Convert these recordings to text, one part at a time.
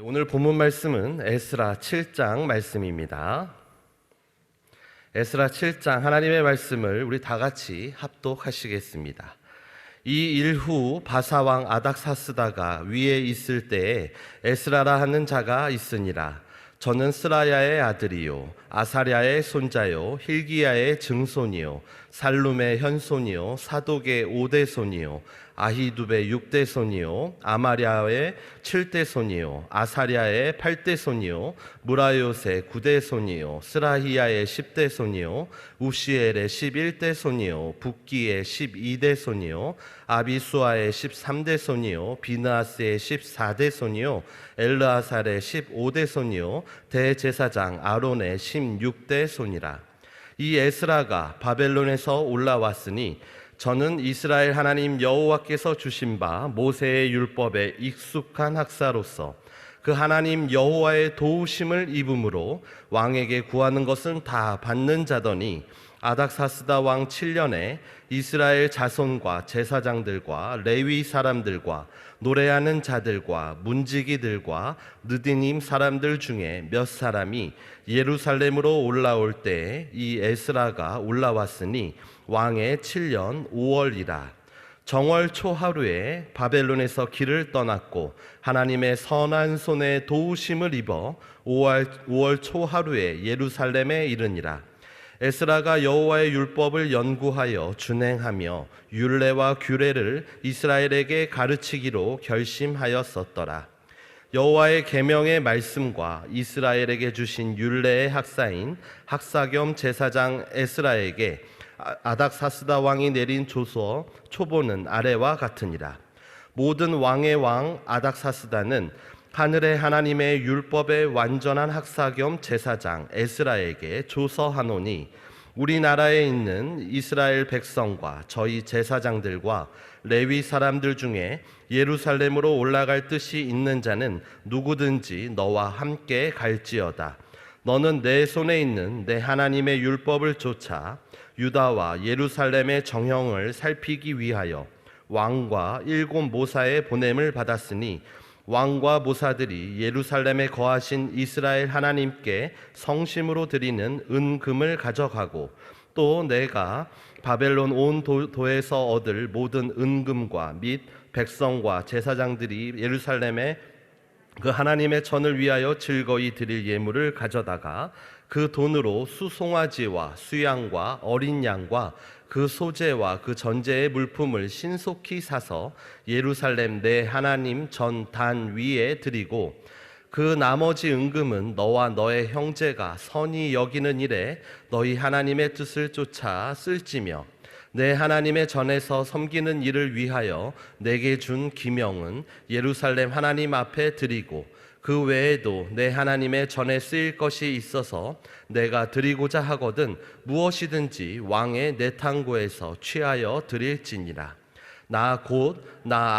오늘 본문 말씀은 에스라 7장 말씀입니다. 에스라 7장 하나님의 말씀을 우리 다 같이 합독하시겠습니다. 이 일 후 바사왕 아닥사스다가 위에 있을 때에 에스라라 하는 자가 있으니라. 저는 스라야의 아들이요 아사랴의 손자요 힐기야의 증손이요 살룸의 현손이요 사독의 5대 손이요 아히두베의 6대 손이요 아마랴의 7대 손이요 아사랴의 8대 손이요 무라요의 9대 손이요 스라히야의 10대 손이요 우시엘의 11대 손이요 붓기의 12대 손이요 아비수아의 13대 손이요 비느하스의 14대 손이요 엘르아살의 15대 손이요 대제사장 아론의 16대 손이라. 이 에스라가 바벨론에서 올라왔으니 저는 이스라엘 하나님 여호와께서 주신 바 모세의 율법에 익숙한 학사로서 그 하나님 여호와의 도우심을 입음으로 왕에게 구하는 것은 다 받는 자더니 아닥사스다 왕 7년에 이스라엘 자손과 제사장들과 레위 사람들과 노래하는 자들과 문지기들과 느디님 사람들 중에 몇 사람이 예루살렘으로 올라올 때에 이 에스라가 올라왔으니 왕의 7년 5월이라. 정월 초하루에 바벨론에서 길을 떠났고 하나님의 선한 손에 도우심을 입어 5월 초하루에 예루살렘에 이르니라. 에스라가 여호와의 율법을 연구하여 준행하며 율례와 규례를 이스라엘에게 가르치기로 결심하였었더라. 여호와의 계명의 말씀과 이스라엘에게 주신 율례의 학사인 학사 겸 제사장 에스라에게 아닥사스다 왕이 내린 조서 초보는 아래와 같으니라. 모든 왕의 왕 아닥사스다는 하늘의 하나님의 율법의 완전한 학사 겸 제사장 에스라에게 조서하노니 우리나라에 있는 이스라엘 백성과 저희 제사장들과 레위 사람들 중에 예루살렘으로 올라갈 뜻이 있는 자는 누구든지 너와 함께 갈지어다. 너는 내 손에 있는 내 하나님의 율법을 좇아 유다와 예루살렘의 정형을 살피기 위하여 왕과 7 모사의 보냄을 받았으니 왕과 모사들이 예루살렘에 거하신 이스라엘 하나님께 성심으로 드리는 은금을 가져가고 또 내가 바벨론 온 도에서 얻을 모든 은금과 및 백성과 제사장들이 예루살렘에 그 하나님의 전을 위하여 즐거이 드릴 예물을 가져다가 그 돈으로 수송아지와 수양과 어린 양과 그 소재와 그 전제의 물품을 신속히 사서 예루살렘 내 하나님 전 단 위에 드리고 그 나머지 은금은 너와 너의 형제가 선히 여기는 일에 너희 하나님의 뜻을 쫓아 쓸지며 내 하나님의 전에서 섬기는 일을 위하여 내게 준 기명은 예루살렘 하나님 앞에 드리고 그 외에도 내 하나님의 전에 쓰일 것이 있어서 내가 드리고자 하거든 무엇이든지 왕의 내탕고에서 취하여 드릴지니라. 나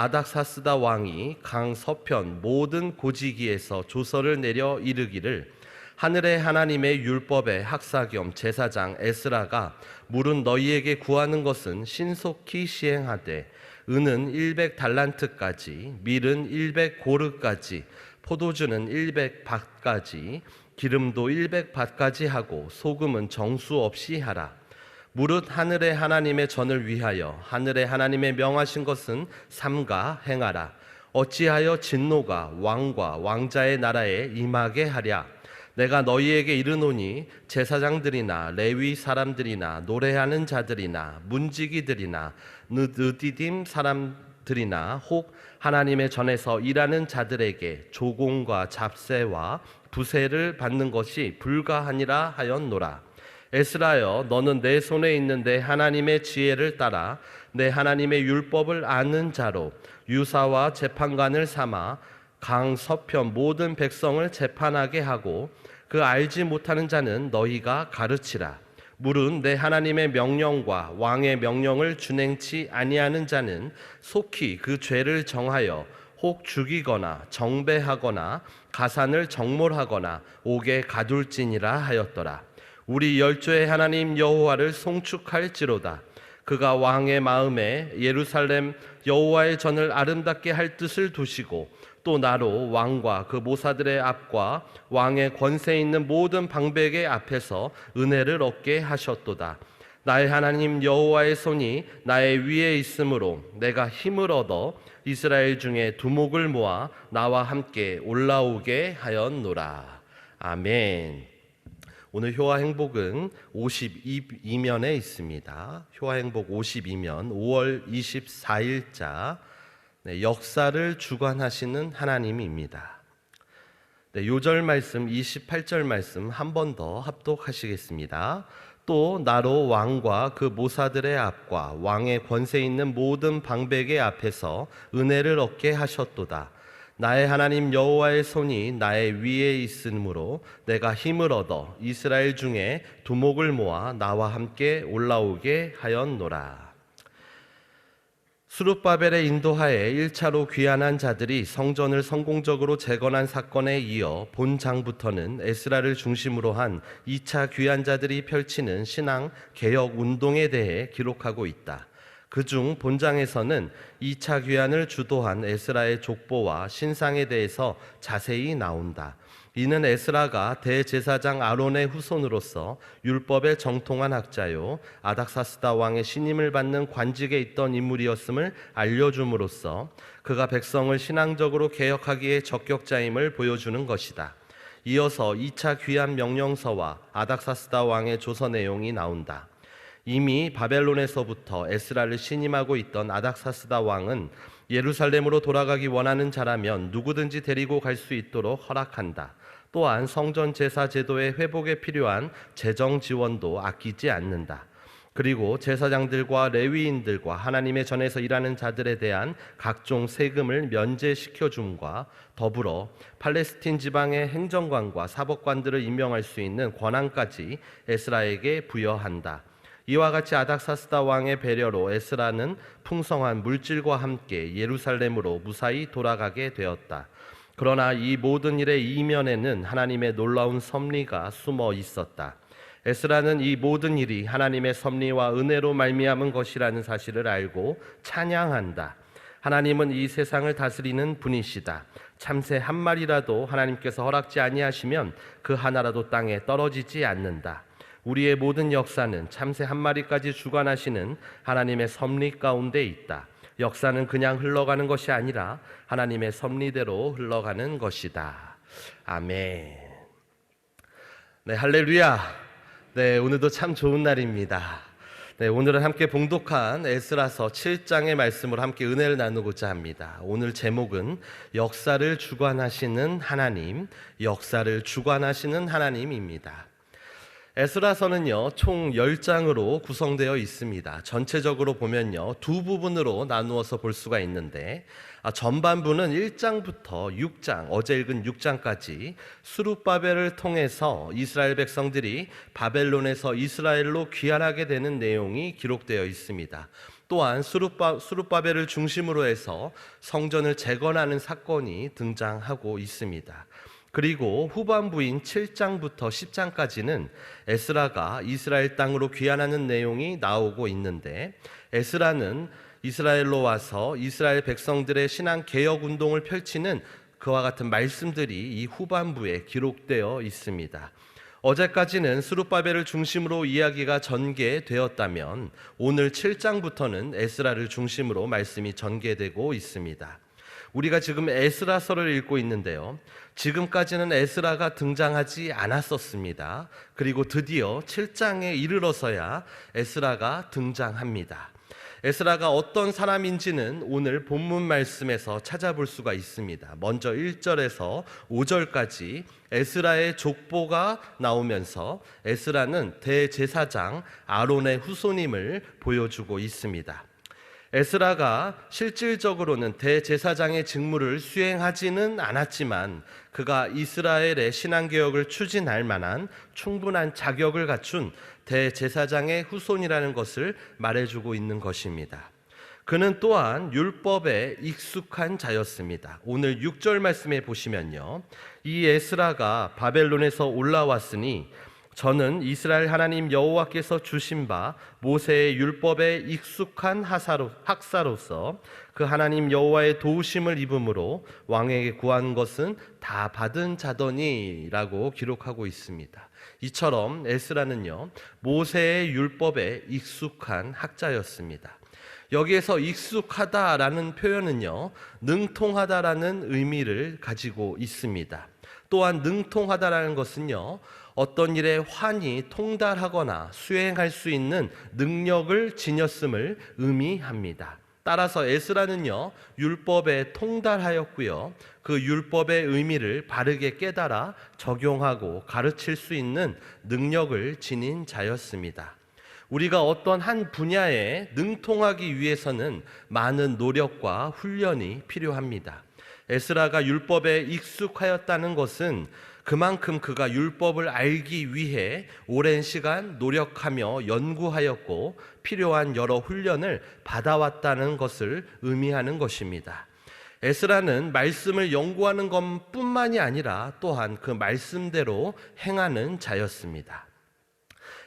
아닥사스다 왕이 강 서편 모든 고지기에서 조서를 내려 이르기를 하늘의 하나님의 율법의 학사 겸 제사장 에스라가 물은 너희에게 구하는 것은 신속히 시행하되 은은 100달란트까지 밀은 100고르까지 포도주는 100밭까지 기름도 100밭까지 하고 소금은 정수 없이 하라. 무릇 하늘의 하나님의 전을 위하여 하늘의 하나님의 명하신 것은 삼가 행하라. 어찌하여 진노가 왕과 왕자의 나라에 임하게 하랴. 내가 너희에게 이르노니 제사장들이나 레위 사람들이나 노래하는 자들이나 문지기들이나 느디딤 사람들이나 혹 하나님의 전에서 일하는 자들에게 조공과 잡세와 부세를 받는 것이 불가하니라 하였노라. 에스라여, 너는 내 손에 있는 내 하나님의 지혜를 따라 내 하나님의 율법을 아는 자로 유사와 재판관을 삼아 강 서편 모든 백성을 재판하게 하고 그 알지 못하는 자는 너희가 가르치라. 물은 내 하나님의 명령과 왕의 명령을 준행치 아니하는 자는 속히 그 죄를 정하여 혹 죽이거나 정배하거나 가산을 정몰하거나 옥에 가둘지니라 하였더라. 우리 열조의 하나님 여호와를 송축할지로다. 그가 왕의 마음에 예루살렘 여호와의 전을 아름답게 할 뜻을 두시고 또 나로 왕과 그 모사들의 앞과 왕의 권세 있는 모든 방백의 앞에서 은혜를 얻게 하셨도다. 나의 하나님 여호와의 손이 나의 위에 있으므로 내가 힘을 얻어 이스라엘 중에 두목을 모아 나와 함께 올라오게 하였노라. 아멘. 오늘 효와 행복은 52면에 있습니다. 효와 행복 52면 5월 24일자 역사를 주관하시는 하나님입니다. 요절 말씀 28절 말씀 한 번 더 합독하시겠습니다. 또 나로 왕과 그 모사들의 앞과 왕의 권세 있는 모든 방백의 앞에서 은혜를 얻게 하셨도다. 나의 하나님 여호와의 손이 나의 위에 있으므로 내가 힘을 얻어 이스라엘 중에 두목을 모아 나와 함께 올라오게 하였노라. 스룹바벨의 인도하에 1차로 귀환한 자들이 성전을 성공적으로 재건한 사건에 이어 본장부터는 에스라를 중심으로 한 2차 귀환자들이 펼치는 신앙 개혁 운동에 대해 기록하고 있다. 그중 본장에서는 2차 귀환을 주도한 에스라의 족보와 신상에 대해서 자세히 나온다. 이는 에스라가 대제사장 아론의 후손으로서 율법에 정통한 학자요 아닥사스다 왕의 신임을 받는 관직에 있던 인물이었음을 알려줌으로써 그가 백성을 신앙적으로 개혁하기에 적격자임을 보여주는 것이다. 이어서 2차 귀환 명령서와 아닥사스다 왕의 조서 내용이 나온다. 이미 바벨론에서부터 에스라를 신임하고 있던 아닥사스다 왕은 예루살렘으로 돌아가기 원하는 자라면 누구든지 데리고 갈 수 있도록 허락한다. 또한 성전 제사 제도의 회복에 필요한 재정 지원도 아끼지 않는다. 그리고 제사장들과 레위인들과 하나님의 전에서 일하는 자들에 대한 각종 세금을 면제시켜 줌과 더불어 팔레스틴 지방의 행정관과 사법관들을 임명할 수 있는 권한까지 에스라에게 부여한다. 이와 같이 아닥사스다 왕의 배려로 에스라는 풍성한 물질과 함께 예루살렘으로 무사히 돌아가게 되었다. 그러나 이 모든 일의 이면에는 하나님의 놀라운 섭리가 숨어 있었다. 에스라는 이 모든 일이 하나님의 섭리와 은혜로 말미암은 것이라는 사실을 알고 찬양한다. 하나님은 이 세상을 다스리는 분이시다. 참새 한 마리라도 하나님께서 허락지 아니하시면 그 하나라도 땅에 떨어지지 않는다. 우리의 모든 역사는 참새 한 마리까지 주관하시는 하나님의 섭리 가운데 있다. 역사는 그냥 흘러가는 것이 아니라 하나님의 섭리대로 흘러가는 것이다. 아멘. 네, 할렐루야. 네, 오늘도 참 좋은 날입니다. 네, 오늘은 함께 봉독한 에스라서 7장의 말씀으로 함께 은혜를 나누고자 합니다. 오늘 제목은 역사를 주관하시는 하나님, 역사를 주관하시는 하나님입니다. 에스라서는요 총 10장으로 구성되어 있습니다. 전체적으로 보면요 두 부분으로 나누어서 볼 수가 있는데 전반부는 1장부터 6장, 어제 읽은 6장까지 스룹바벨을 통해서 이스라엘 백성들이 바벨론에서 이스라엘로 귀환하게 되는 내용이 기록되어 있습니다. 또한 스룹바벨을 중심으로 해서 성전을 재건하는 사건이 등장하고 있습니다. 그리고 후반부인 7장부터 10장까지는 에스라가 이스라엘 땅으로 귀환하는 내용이 나오고 있는데 에스라는 이스라엘로 와서 이스라엘 백성들의 신앙 개혁 운동을 펼치는 그와 같은 말씀들이 이 후반부에 기록되어 있습니다. 어제까지는 스룹바벨을 중심으로 이야기가 전개되었다면 오늘 7장부터는 에스라를 중심으로 말씀이 전개되고 있습니다. 우리가 지금 에스라서를 읽고 있는데요. 지금까지는 에스라가 등장하지 않았었습니다. 그리고 드디어 7장에 이르러서야 에스라가 등장합니다. 에스라가 어떤 사람인지는 오늘 본문 말씀에서 찾아볼 수가 있습니다. 먼저 1절에서 5절까지 에스라의 족보가 나오면서 에스라는 대제사장 아론의 후손임을 보여주고 있습니다. 에스라가 실질적으로는 대제사장의 직무를 수행하지는 않았지만 그가 이스라엘의 신앙개혁을 추진할 만한 충분한 자격을 갖춘 대제사장의 후손이라는 것을 말해주고 있는 것입니다. 그는 또한 율법에 익숙한 자였습니다. 오늘 6절 말씀에 보시면요, 이 에스라가 바벨론에서 올라왔으니 저는 이스라엘 하나님 여호와께서 주신 바 모세의 율법에 익숙한 학사로서 그 하나님 여호와의 도우심을 입음으로 왕에게 구한 것은 다 받은 자더니라고 기록하고 있습니다. 이처럼 에스라는요, 모세의 율법에 익숙한 학자였습니다. 여기에서 익숙하다라는 표현은요, 능통하다라는 의미를 가지고 있습니다. 또한 능통하다라는 것은요, 어떤 일에 환히 통달하거나 수행할 수 있는 능력을 지녔음을 의미합니다. 따라서 에스라는요, 율법에 통달하였고요, 그 율법의 의미를 바르게 깨달아 적용하고 가르칠 수 있는 능력을 지닌 자였습니다. 우리가 어떤 한 분야에 능통하기 위해서는 많은 노력과 훈련이 필요합니다. 에스라가 율법에 익숙하였다는 것은 그만큼 그가 율법을 알기 위해 오랜 시간 노력하며 연구하였고 필요한 여러 훈련을 받아왔다는 것을 의미하는 것입니다. 에스라는 말씀을 연구하는 것뿐만이 아니라 또한 그 말씀대로 행하는 자였습니다.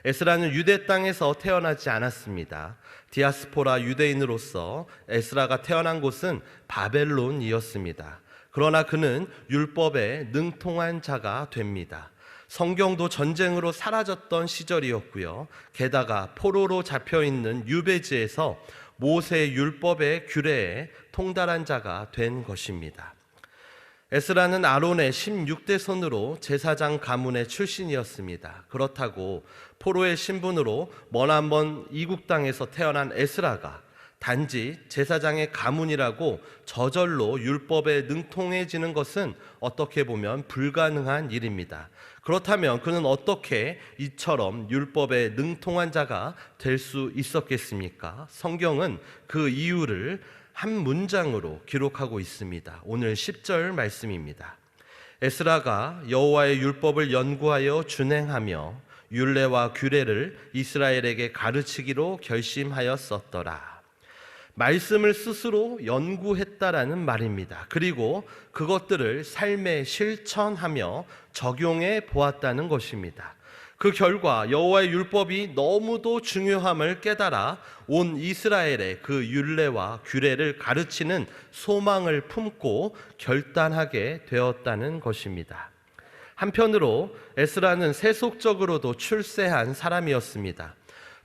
에스라는 유대 땅에서 태어나지 않았습니다. 디아스포라 유대인으로서 에스라가 태어난 곳은 바벨론이었습니다. 그러나 그는 율법에 능통한 자가 됩니다. 성경도 전쟁으로 사라졌던 시절이었고요. 게다가 포로로 잡혀있는 유배지에서 모세의 율법의 규례에 통달한 자가 된 것입니다. 에스라는 아론의 16대 손으로 제사장 가문의 출신이었습니다. 그렇다고 포로의 신분으로 머나먼 이국 땅에서 태어난 에스라가 단지 제사장의 가문이라고 저절로 율법에 능통해지는 것은 어떻게 보면 불가능한 일입니다. 그렇다면 그는 어떻게 이처럼 율법에 능통한 자가 될 수 있었겠습니까? 성경은 그 이유를 한 문장으로 기록하고 있습니다. 오늘 10절 말씀입니다. 에스라가 여호와의 율법을 연구하여 준행하며 율례와 규례를 이스라엘에게 가르치기로 결심하였었더라. 말씀을 스스로 연구했다라는 말입니다. 그리고 그것들을 삶에 실천하며 적용해 보았다는 것입니다. 그 결과 여호와의 율법이 너무도 중요함을 깨달아 온 이스라엘의 그 율례와 규례를 가르치는 소망을 품고 결단하게 되었다는 것입니다. 한편으로 에스라는 세속적으로도 출세한 사람이었습니다.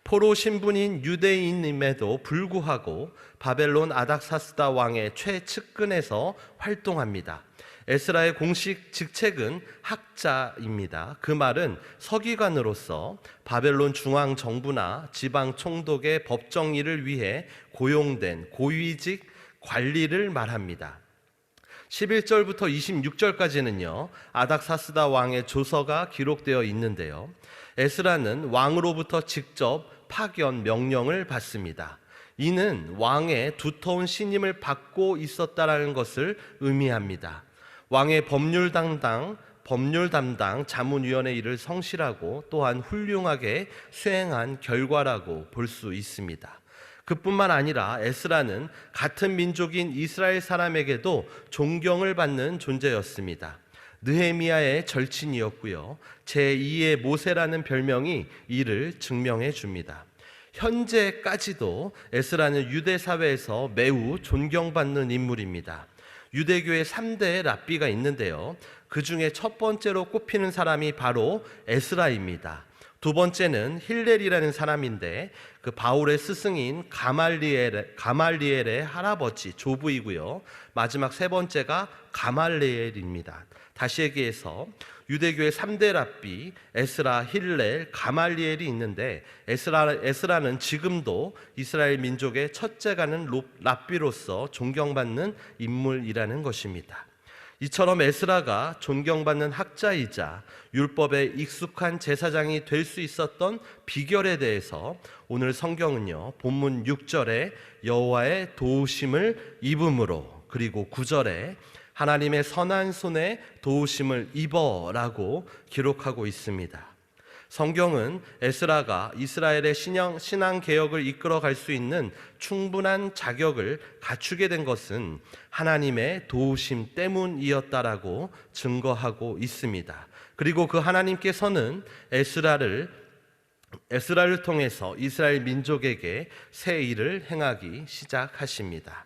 포로 신분인 유대인임에도 불구하고 바벨론 아닥사스다 왕의 최측근에서 활동합니다. 에스라의 공식 직책은 학자입니다. 그 말은 서기관으로서 바벨론 중앙정부나 지방 총독의 법정 일을 위해 고용된 고위직 관리를 말합니다. 11절부터 26절까지는요, 아닥사스다 왕의 조서가 기록되어 있는데요, 에스라는 왕으로부터 직접 파견 명령을 받습니다. 이는 왕의 두터운 신임을 받고 있었다라는 것을 의미합니다. 왕의 법률 담당 자문위원회 일을 성실하고 또한 훌륭하게 수행한 결과라고 볼 수 있습니다. 그뿐만 아니라 에스라는 같은 민족인 이스라엘 사람에게도 존경을 받는 존재였습니다. 느헤미야의 절친이었고요, 제2의 모세라는 별명이 이를 증명해 줍니다. 현재까지도 에스라는 유대 사회에서 매우 존경받는 인물입니다. 유대교의 3대 랍비가 있는데요, 그 중에 첫 번째로 꼽히는 사람이 바로 에스라입니다. 두 번째는 힐렐이라는 사람인데 그 바울의 스승인 가말리엘의 할아버지 조부이고요, 마지막 세 번째가 가말리엘입니다. 다시 얘기해서 유대교의 3대 랍비 에스라, 힐렐, 가말리엘이 있는데 에스라는 지금도 이스라엘 민족의 첫째가는 랍비로서 존경받는 인물이라는 것입니다. 이처럼 에스라가 존경받는 학자이자 율법에 익숙한 제사장이 될 수 있었던 비결에 대해서 오늘 성경은요, 본문 6절에 여호와의 도우심을 입음으로, 그리고 9절에 하나님의 선한 손에 도우심을 입어라고 기록하고 있습니다. 성경은 에스라가 이스라엘의 신앙 개혁을 이끌어 갈 수 있는 충분한 자격을 갖추게 된 것은 하나님의 도우심 때문이었다라고 증거하고 있습니다. 그리고 그 하나님께서는 에스라를 통해서 이스라엘 민족에게 새 일을 행하기 시작하십니다.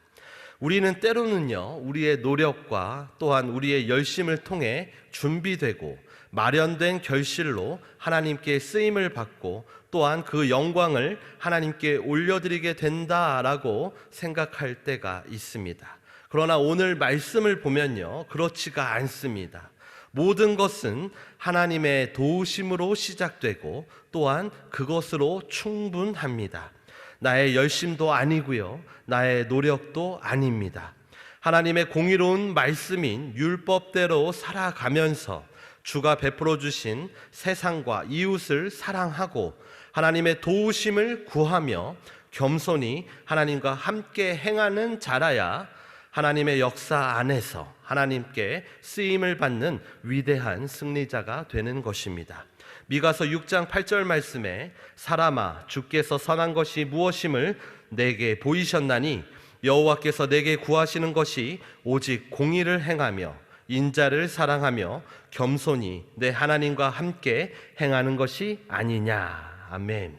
우리는 때로는요, 우리의 노력과 또한 우리의 열심을 통해 준비되고 마련된 결실로 하나님께 쓰임을 받고 또한 그 영광을 하나님께 올려드리게 된다라고 생각할 때가 있습니다. 그러나 오늘 말씀을 보면요, 그렇지가 않습니다. 모든 것은 하나님의 도우심으로 시작되고 또한 그것으로 충분합니다. 나의 열심도 아니고요, 나의 노력도 아닙니다. 하나님의 공의로운 말씀인 율법대로 살아가면서 주가 베풀어 주신 세상과 이웃을 사랑하고 하나님의 도우심을 구하며 겸손히 하나님과 함께 행하는 자라야 하나님의 역사 안에서 하나님께 쓰임을 받는 위대한 승리자가 되는 것입니다. 미가서 6장 8절 말씀에 사람아 주께서 선한 것이 무엇임을 내게 보이셨나니 여호와께서 내게 구하시는 것이 오직 공의를 행하며 인자를 사랑하며 겸손히 내 하나님과 함께 행하는 것이 아니냐. 아멘.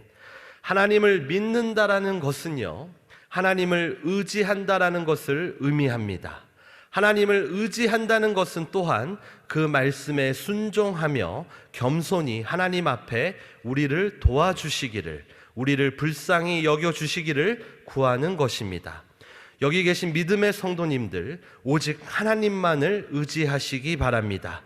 하나님을 믿는다라는 것은요, 하나님을 의지한다라는 것을 의미합니다. 하나님을 의지한다는 것은 또한 그 말씀에 순종하며 겸손히 하나님 앞에 우리를 도와주시기를, 우리를 불쌍히 여겨주시기를 구하는 것입니다. 여기 계신 믿음의 성도님들, 오직 하나님만을 의지하시기 바랍니다.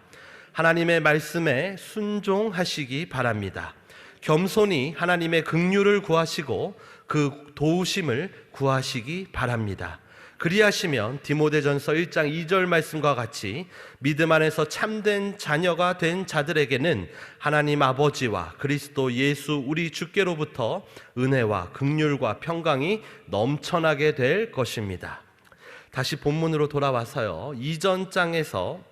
하나님의 말씀에 순종하시기 바랍니다. 겸손히 하나님의 긍휼을 구하시고 그 도우심을 구하시기 바랍니다. 그리하시면 디모데전서 1장 2절 말씀과 같이 믿음 안에서 참된 자녀가 된 자들에게는 하나님 아버지와 그리스도 예수 우리 주께로부터 은혜와 긍휼과 평강이 넘쳐나게 될 것입니다. 다시 본문으로 돌아와서요, 이전 장에서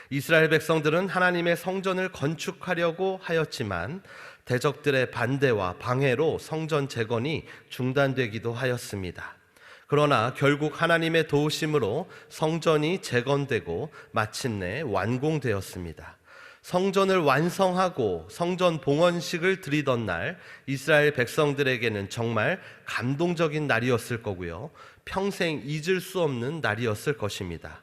이스라엘 백성들은 하나님의 성전을 건축하려고 하였지만 대적들의 반대와 방해로 성전 재건이 중단되기도 하였습니다. 그러나 결국 하나님의 도우심으로 성전이 재건되고 마침내 완공되었습니다. 성전을 완성하고 성전 봉헌식을 드리던 날 이스라엘 백성들에게는 정말 감동적인 날이었을 거고요, 평생 잊을 수 없는 날이었을 것입니다.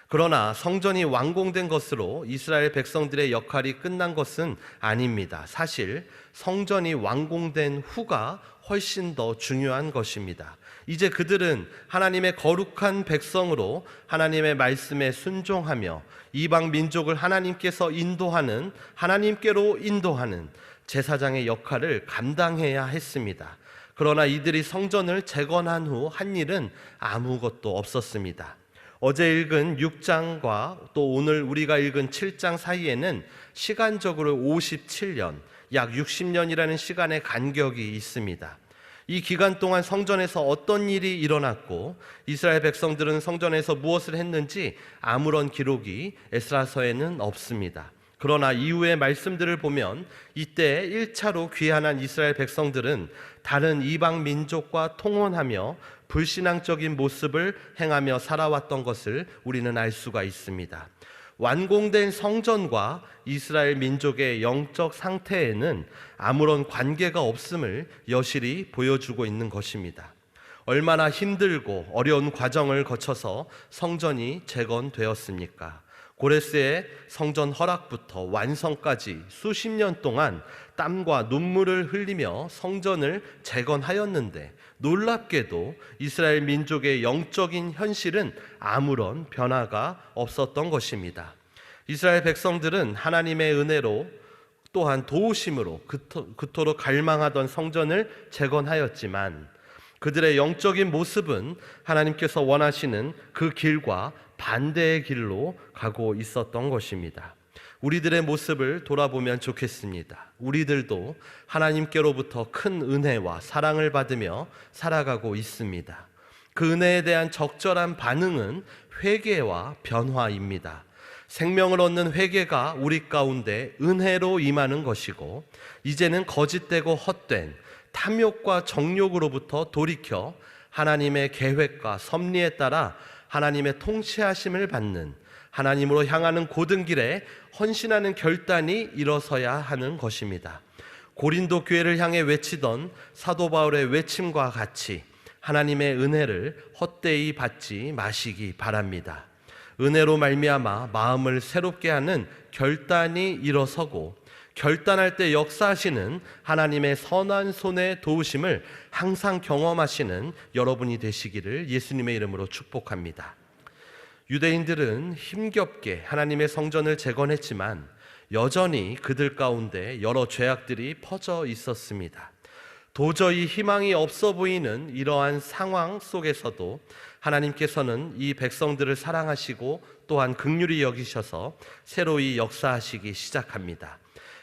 그러나 성전이 완공된 것으로 이스라엘 백성들의 역할이 끝난 것은 아닙니다. 사실 성전이 완공된 후가 훨씬 더 중요한 것입니다. 이제 그들은 하나님의 거룩한 백성으로 하나님의 말씀에 순종하며 이방 민족을 하나님께로 인도하는 제사장의 역할을 감당해야 했습니다. 그러나 이들이 성전을 재건한 후 한 일은 아무것도 없었습니다. 어제 읽은 6장과 또 오늘 우리가 읽은 7장 사이에는 시간적으로 57년, 약 60년이라는 시간의 간격이 있습니다. 이 기간 동안 성전에서 어떤 일이 일어났고 이스라엘 백성들은 성전에서 무엇을 했는지 아무런 기록이 에스라서에는 없습니다. 그러나 이후의 말씀들을 보면 이때 1차로 귀환한 이스라엘 백성들은 다른 이방 민족과 통혼하며 불신앙적인 모습을 행하며 살아왔던 것을 우리는 알 수가 있습니다. 완공된 성전과 이스라엘 민족의 영적 상태에는 아무런 관계가 없음을 여실히 보여주고 있는 것입니다. 얼마나 힘들고 어려운 과정을 거쳐서 성전이 재건되었습니까? 고레스의 성전 허락부터 완성까지 수십 년 동안 땀과 눈물을 흘리며 성전을 재건하였는데 놀랍게도 이스라엘 민족의 영적인 현실은 아무런 변화가 없었던 것입니다. 이스라엘 백성들은 하나님의 은혜로 또한 도우심으로 그토록 갈망하던 성전을 재건하였지만 그들의 영적인 모습은 하나님께서 원하시는 그 길과 반대의 길로 가고 있었던 것입니다. 우리들의 모습을 돌아보면 좋겠습니다. 우리들도 하나님께로부터 큰 은혜와 사랑을 받으며 살아가고 있습니다. 그 은혜에 대한 적절한 반응은 회개와 변화입니다. 생명을 얻는 회개가 우리 가운데 은혜로 임하는 것이고, 이제는 거짓되고 헛된 탐욕과 정욕으로부터 돌이켜 하나님의 계획과 섭리에 따라 하나님의 통치하심을 받는, 하나님으로 향하는 고든 길에 헌신하는 결단이 일어서야 하는 것입니다. 고린도 교회를 향해 외치던 사도 바울의 외침과 같이 하나님의 은혜를 헛되이 받지 마시기 바랍니다. 은혜로 말미암아 마음을 새롭게 하는 결단이 일어서고, 결단할 때 역사하시는 하나님의 선한 손의 도우심을 항상 경험하시는 여러분이 되시기를 예수님의 이름으로 축복합니다. 유대인들은 힘겹게 하나님의 성전을 재건했지만 여전히 그들 가운데 여러 죄악들이 퍼져 있었습니다. 도저히 희망이 없어 보이는 이러한 상황 속에서도 하나님께서는 이 백성들을 사랑하시고 또한 긍휼히 여기셔서 새로이 역사하시기 시작합니다.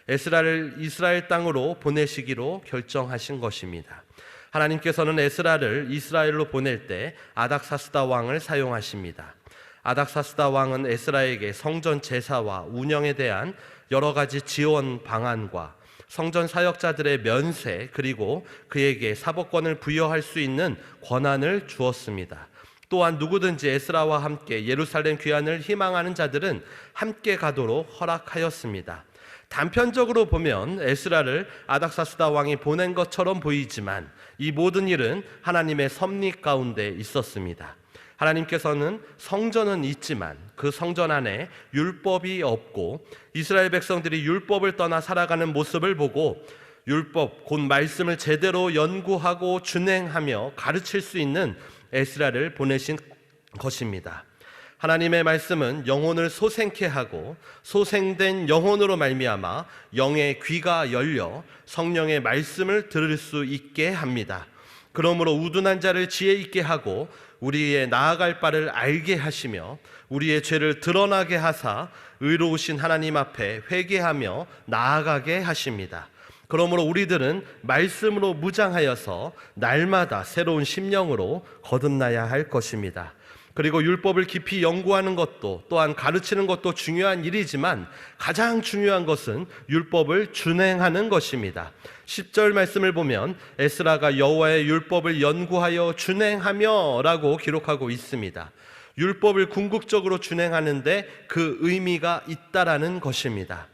에스라를 이스라엘 땅으로 보내시기로 결정하신 것입니다. 하나님께서는 에스라를 이스라엘로 보낼 때 아닥사스다 왕을 사용하십니다. 아닥사스다 왕은 에스라에게 성전 제사와 운영에 대한 여러 가지 지원 방안과 성전 사역자들의 면세, 그리고 그에게 사법권을 부여할 수 있는 권한을 주었습니다. 또한 누구든지 에스라와 함께 예루살렘 귀환을 희망하는 자들은 함께 가도록 허락하였습니다. 단편적으로 보면 에스라를 아닥사스다 왕이 보낸 것처럼 보이지만 이 모든 일은 하나님의 섭리 가운데 있었습니다. 하나님께서는 성전은 있지만 그 성전 안에 율법이 없고 이스라엘 백성들이 율법을 떠나 살아가는 모습을 보고 율법, 곧 말씀을 제대로 연구하고 준행하며 가르칠 수 있는 에스라를 보내신 것입니다. 하나님의 말씀은 영혼을 소생케 하고 소생된 영혼으로 말미암아 영의 귀가 열려 성령의 말씀을 들을 수 있게 합니다. 그러므로 우둔한 자를 지혜 있게 하고 우리의 나아갈 바를 알게 하시며 우리의 죄를 드러나게 하사 의로우신 하나님 앞에 회개하며 나아가게 하십니다. 그러므로 우리들은 말씀으로 무장하여서 날마다 새로운 심령으로 거듭나야 할 것입니다. 그리고 율법을 깊이 연구하는 것도 또한 가르치는 것도 중요한 일이지만 가장 중요한 것은 율법을 준행하는 것입니다. 10절 말씀을 보면 에스라가 여호와의 율법을 연구하여 준행하며 라고 기록하고 있습니다. 율법을 궁극적으로 준행하는데 그 의미가 있다라는 것입니다.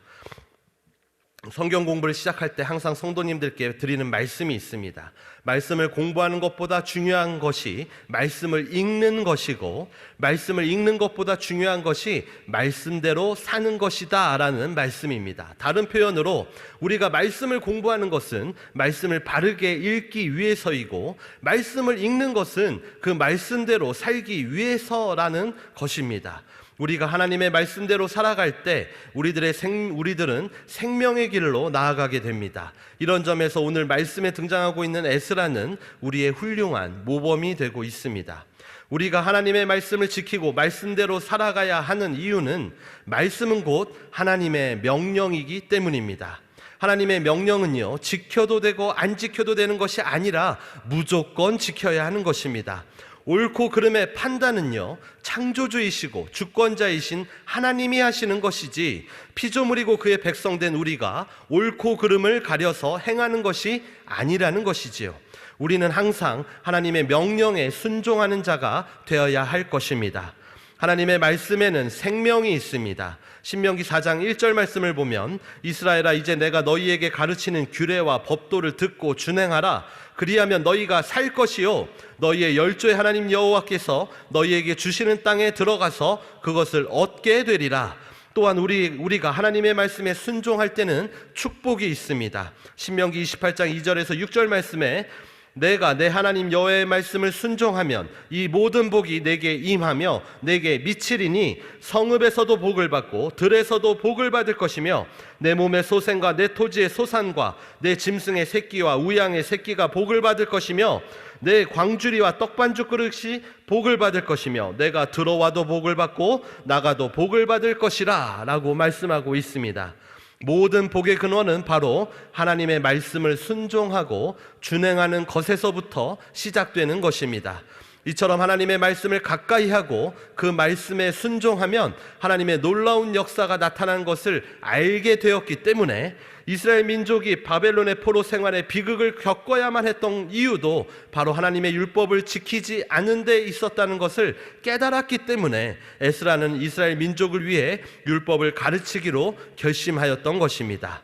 성경 공부를 시작할 때 항상 성도님들께 드리는 말씀이 있습니다. 말씀을 공부하는 것보다 중요한 것이 말씀을 읽는 것이고, 말씀을 읽는 것보다 중요한 것이 말씀대로 사는 것이다 라는 말씀입니다. 다른 표현으로 우리가 말씀을 공부하는 것은 말씀을 바르게 읽기 위해서이고, 말씀을 읽는 것은 그 말씀대로 살기 위해서라는 것입니다. 우리가 하나님의 말씀대로 살아갈 때 우리들은 생명의 길로 나아가게 됩니다. 이런 점에서 오늘 말씀에 등장하고 있는 에스라는 우리의 훌륭한 모범이 되고 있습니다. 우리가 하나님의 말씀을 지키고 말씀대로 살아가야 하는 이유는 말씀은 곧 하나님의 명령이기 때문입니다. 하나님의 명령은요, 지켜도 되고 안 지켜도 되는 것이 아니라 무조건 지켜야 하는 것입니다. 옳고 그름의 판단은요, 창조주이시고 주권자이신 하나님이 하시는 것이지 피조물이고 그의 백성된 우리가 옳고 그름을 가려서 행하는 것이 아니라는 것이지요. 우리는 항상 하나님의 명령에 순종하는 자가 되어야 할 것입니다. 하나님의 말씀에는 생명이 있습니다. 신명기 4장 1절 말씀을 보면 이스라엘아, 이제 내가 너희에게 가르치는 규례와 법도를 듣고 준행하라. 그리하면 너희가 살 것이요 너희의 열조의 하나님 여호와께서 너희에게 주시는 땅에 들어가서 그것을 얻게 되리라. 또한 우리가 하나님의 말씀에 순종할 때는 축복이 있습니다. 신명기 28장 2절에서 6절 말씀에 내가 내 하나님 여호와의 말씀을 순종하면 이 모든 복이 내게 임하며 내게 미치리니 성읍에서도 복을 받고 들에서도 복을 받을 것이며 내 몸의 소생과 내 토지의 소산과 내 짐승의 새끼와 우양의 새끼가 복을 받을 것이며 내 광주리와 떡반죽 그릇이 복을 받을 것이며 내가 들어와도 복을 받고 나가도 복을 받을 것이라 라고 말씀하고 있습니다. 모든 복의 근원은 바로 하나님의 말씀을 순종하고 준행하는 것에서부터 시작되는 것입니다. 이처럼 하나님의 말씀을 가까이 하고 그 말씀에 순종하면 하나님의 놀라운 역사가 나타난 것을 알게 되었기 때문에 이스라엘 민족이 바벨론의 포로 생활의 비극을 겪어야만 했던 이유도 바로 하나님의 율법을 지키지 않은 데 있었다는 것을 깨달았기 때문에 에스라는 이스라엘 민족을 위해 율법을 가르치기로 결심하였던 것입니다.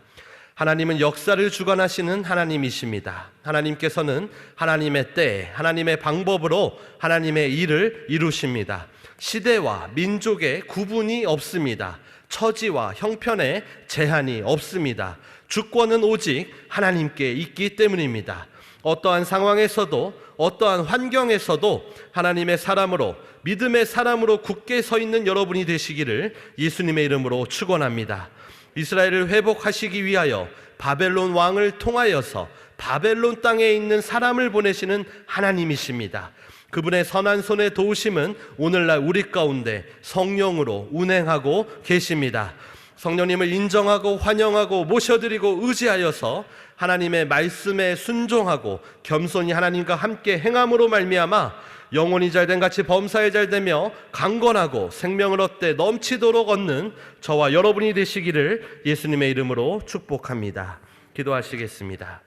하나님은 역사를 주관하시는 하나님이십니다. 하나님께서는 하나님의 때, 하나님의 방법으로 하나님의 일을 이루십니다. 시대와 민족의 구분이 없습니다. 처지와 형편에 제한이 없습니다. 주권은 오직 하나님께 있기 때문입니다. 어떠한 상황에서도 어떠한 환경에서도 하나님의 사람으로, 믿음의 사람으로 굳게 서 있는 여러분이 되시기를 예수님의 이름으로 축원합니다. 이스라엘을 회복하시기 위하여 바벨론 왕을 통하여서 바벨론 땅에 있는 사람을 보내시는 하나님이십니다. 그분의 선한 손의 도우심은 오늘날 우리 가운데 성령으로 운행하고 계십니다. 성령님을 인정하고 환영하고 모셔드리고 의지하여서 하나님의 말씀에 순종하고 겸손히 하나님과 함께 행함으로 말미암아 영혼이 잘된 같이 범사에 잘되며 강건하고 생명을 얻되 넘치도록 얻는 저와 여러분이 되시기를 예수님의 이름으로 축복합니다. 기도하시겠습니다.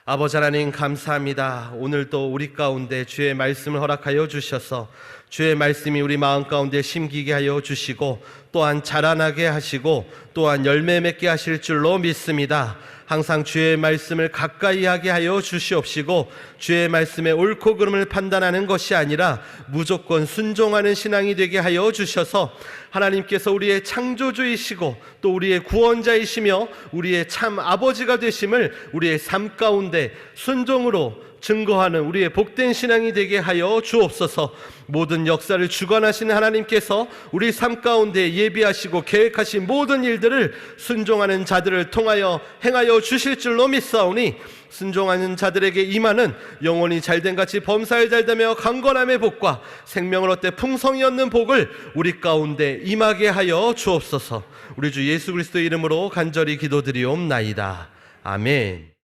아버지 하나님 감사합니다. 오늘도 우리 가운데 주의 말씀을 허락하여 주셔서 주의 말씀이 우리 마음 가운데 심기게 하여 주시고 또한 자라나게 하시고 또한 열매 맺게 하실 줄로 믿습니다. 항상 주의 말씀을 가까이 하게 하여 주시옵시고 주의 말씀의 옳고 그름을 판단하는 것이 아니라 무조건 순종하는 신앙이 되게 하여 주셔서 하나님께서 우리의 창조주이시고 또 우리의 구원자이시며 우리의 참 아버지가 되심을 우리의 삶 가운데 순종으로 증거하는 우리의 복된 신앙이 되게 하여 주옵소서. 모든 역사를 주관하시는 하나님께서 우리 삶 가운데 예비하시고 계획하신 모든 일들을 순종하는 자들을 통하여 행하여 주실 줄로 믿사오니 순종하는 자들에게 임하는 영혼이 잘된 같이 범사에 잘되며 강건함의 복과 생명을 얻되 풍성히 얻는 복을 우리 가운데 임하게 하여 주옵소서. 우리 주 예수 그리스도의 이름으로 간절히 기도드리옵나이다. 아멘.